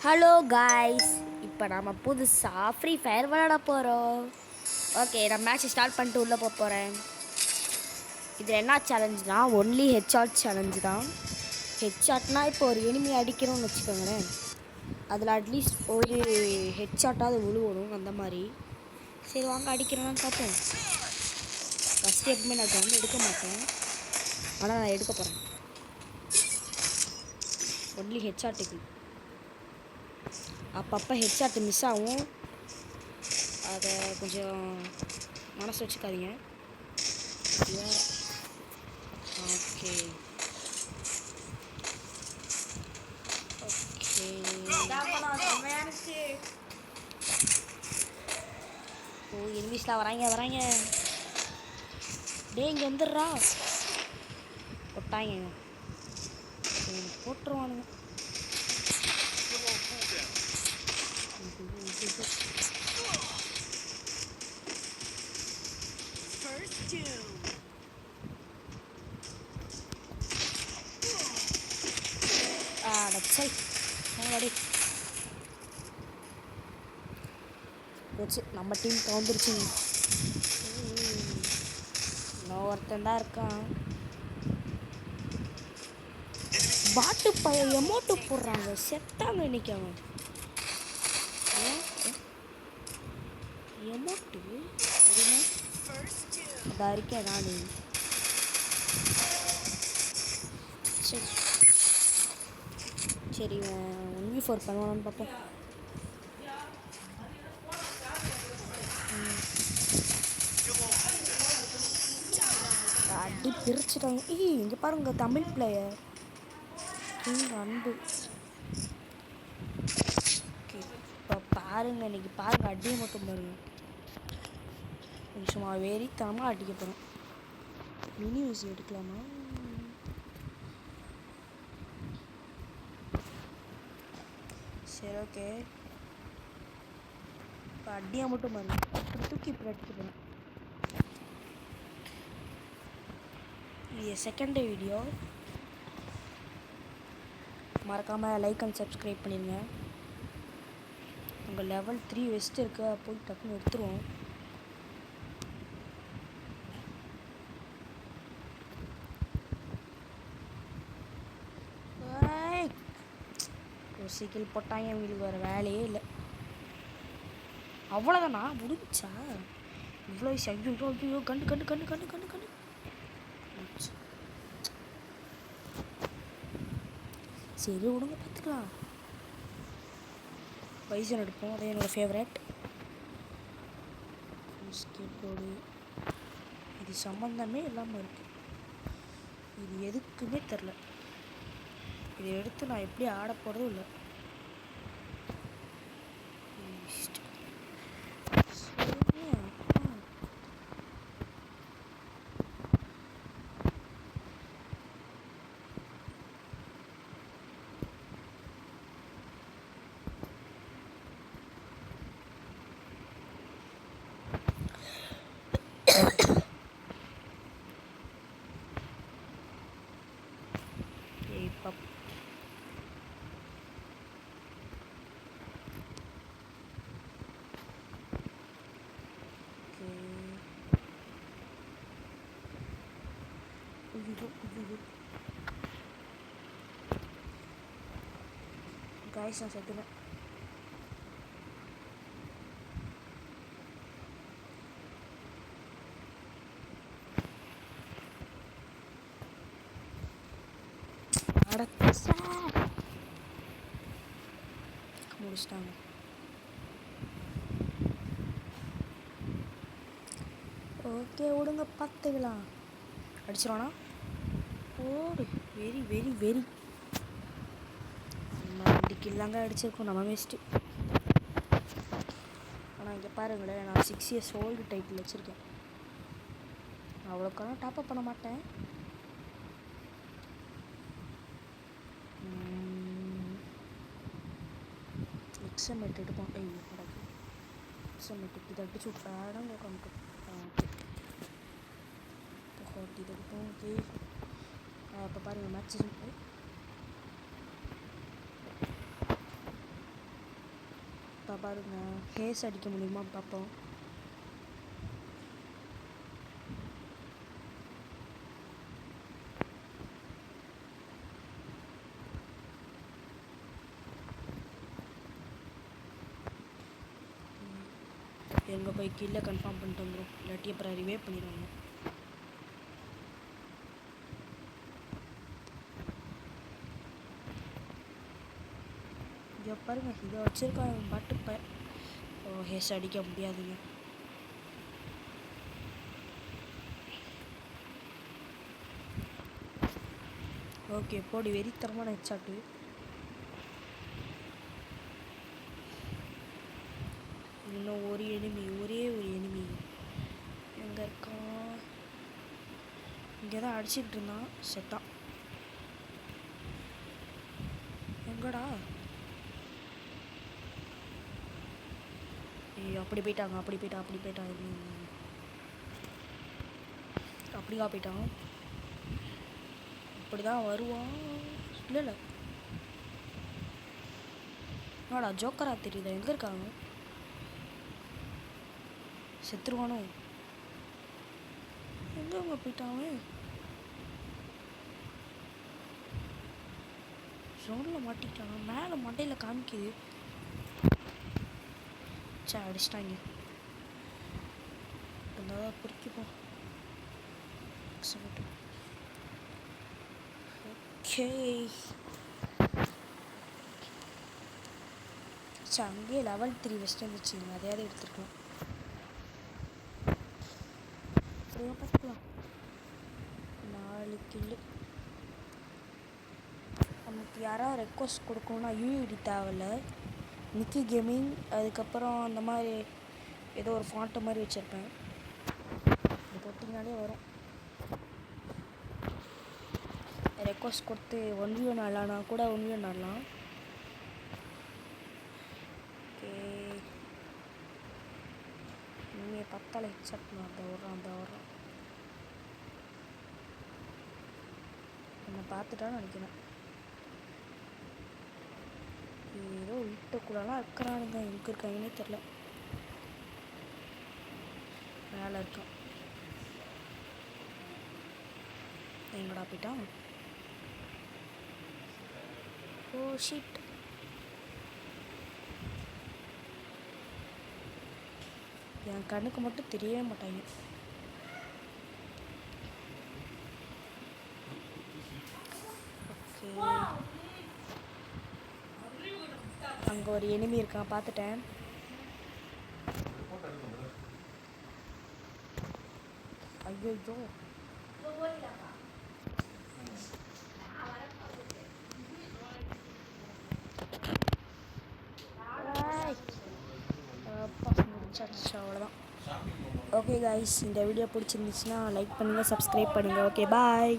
Hello guys, இப்போ நம்ம புதுசாக ஃப்ரீ ஃபயர் விளையாட போகிறோம். ஓகே, நான் மேட்ச் ஸ்டார்ட் பண்ணிட்டு உள்ளே போக போகிறேன். இது என்ன சேலஞ்சுனா ஒன்லி ஹெட்ஷாட் சேலஞ்சு தான். ஹெட்ஷாட்னால் இப்போ ஒரு எனிமி அடிக்கிறோம்னு வச்சுக்கோங்களேன், அதில் அட்லீஸ்ட் ஒரு ஹெட்ஷாட்டாவது விழுவணும் அந்த மாதிரி. சரி வாங்க அடிக்கிறோன்னு பார்ப்போம். ஃபஸ்ட்டு எப்பவுமே நான் கன் எடுக்க மாட்டேன், ஆனால் நான் எடுக்க போகிறேன். ஒன்லி ஹெட்ஷாட்டுக்கு அப்பப்போ ஹெட்ஷாட் மிஸ் ஆகும், அதை கொஞ்சம் மனசு வச்சுக்காதீங்க. ஓகே ஓ எனிமீஸ்லாம் வராங்க. டே இங்கே வந்துடுறா, போட்டாங்க போட்டுருவானுங்க. அடச்சை போச்சு, நம்ம டீம் கவுந்துருச்சு. இன்னும் ஒருத்தன் தான் இருக்கான். பாட்டு பையன் எமோட்டு போடுறாங்க, செத்தாங்க இன்னைக்கு அவன். எமோட்டு அதான் இருக்கேன் நான். சரி 1v4 பண்ணுவானு பார்ப்போம். அடி பிரிச்சுட்டாங்க. இங்கே பாருங்க, தமிழ் பிளேயர் அன்பு. இப்போ பாருங்க, இன்னைக்கு பாருங்க அடியை மட்டும் பாருங்க. சும்மா வெறித்தனமாக அடிக்க போகிறோம். மினி ஊசி எடுக்கலாமா? சரி ஓகே, இப்போ அடியை மட்டும் பாருங்க. இப்படி தூக்கி இப்படி அடிக்க போகிறேன். இது செகண்ட் வீடியோ, மறக்காமல் லைக் அண்ட் சப்ஸ்கிரைப் பண்ணிடுங்க. உங்கள் லெவல் 3 வெஸ்ட் இருக்கு, போய் டக்குன்னு எடுத்துருவோம். ஒரு சைக்கிள் போட்டாங்க, அவங்களுக்கு வேறு வேலையே இல்லை. அவ்வளோதானா, முடிஞ்சா இவ்வளோ ஐயோ கண்டு கண்டு கண்டு கண்டு கண்டு கண்டு சரி விடுங்க, பார்த்துக்கலாம். பைசன் எடுப்போம், அதே என்னோடய ஃபேவரட். ஸ்கேட் போர்டு இது சம்மந்தமே இல்லாமல் இருக்குது, இது எதுக்குமே தெரில. இதை எடுத்து நான் எப்படி ஆட போகிறதும் இல்லை. गाइस நான் செத்துட்டேன். முடிச்சிட்டாங்க. ஓகே விடுங்க, பார்த்துக்கலாம். அடிச்சிருவானா? ஓடு, வெரி வெரி வெரி. நம்ம 2 கில்லாங்க அடிச்சிருக்கோம், நம்ம வேஸ்ட்டு. ஆனால் இங்கே பாருங்களேன், நான் 6 இயர்ஸ் ஓல்டு டைட்டில் வச்சுருக்கேன். அவ்வளோக்கெல்லாம் டாப்அப் பண்ண மாட்டேன். எக்ஸாமேட் எடுப்போம். ஐயோ படகு எக்ஸாமேட்டுக்கு இதை அடிச்சு விட்டாடங்க உட்காந்துட்டு. ஓகே இதை எடுப்போம். ஓகே இப்போ பாருங்கள் மேட்ச் இருக்கா பாருங்க. ஹேஸ் அடிக்க முடியுமா பார்ப்போம். எங்கே போய் கீழே கன்ஃபார்ம் பண்ணிட்டு வந்துடும், இல்லாட்டி அப்புறம் ரிவே பண்ணிடுவாங்க. இதை பாருங்க, இதை வச்சுருக்காங்க பாட்டு ஹேஸ் அடிக்க முடியாதுங்க. ஓகே போடி, வெறித்தரமான ஹெட்ஷாட்டு. இன்னும் ஒரு எனிமி, ஒரே ஒரு எனிமி எங்கே இருக்கான்? இங்கே தான் அடிச்சுக்கிட்டு இருந்தான், செத்தான். எங்கடா? அப்படி போயிட்டாங்க, அப்படி போயிட்டான். அப்படியா போயிட்டான். அப்படி தான் வருவான். இல்லை என்னடா ஜோக்கரா தெரியுதா? எங்கே இருக்காங்க? செத்துருவானோ? எங்கே போயிட்டான்? ஜோனில் மாட்டிக்கிட்டாங்க. மேலே மண்டையில் காமிக்குது. சே, அடிச்சிட்டாங்க. இருந்தால் பொறுக்கிப்போம். ஓகே, சரி அங்கேயே லெவல் 3 வெஸ்ட் இருந்துச்சுங்க, அதையாவது எடுத்துருக்கலாம். அப்படியே பார்த்துக்கலாம். 4 கில்லு. நமக்கு யாராவது ரெக்வஸ்ட் கொடுக்கணும்னா யூஐடி தேவையில்ல, நிக்கி கேமிங், அதுக்கப்புறம் அந்த மாதிரி ஏதோ ஒரு ஃபாண்ட்டு மாதிரி வச்சுருப்பேன், இது போட்டிங்கனாலே வரும். ரெக்வஸ்ட் கொடுத்து 1v1 ஆடலான்னா கூட 1v1 ஆடலாம். ஓகே, இனிமேல் 10 ஹெட்செட் அந்த வர்றான் என்னை பார்த்துட்டான்னு நினைக்கிறேன். ஏதோ வீட்டுக்குள்ளலாம் இருக்கிறானுங்க, எங்கே இருக்காங்கன்னே தெரில. மேலே இருக்கான். எங்கடா போயிட்டான்? Oh shit. என் கண்ணுக்கு மட்டும் தெரியவே மாட்டாங்க. ஓகே, அங்கே ஒரு எனிமி இருக்கான், பார்த்துட்டேன். ஐயோ, அவ்வளோதான். ஓகே கைஸ், இந்த வீடியோ பிடிச்சிருந்துச்சுன்னா லைக் பண்ணுங்கள், சப்ஸ்கிரைப் பண்ணுங்கள். Okay bye.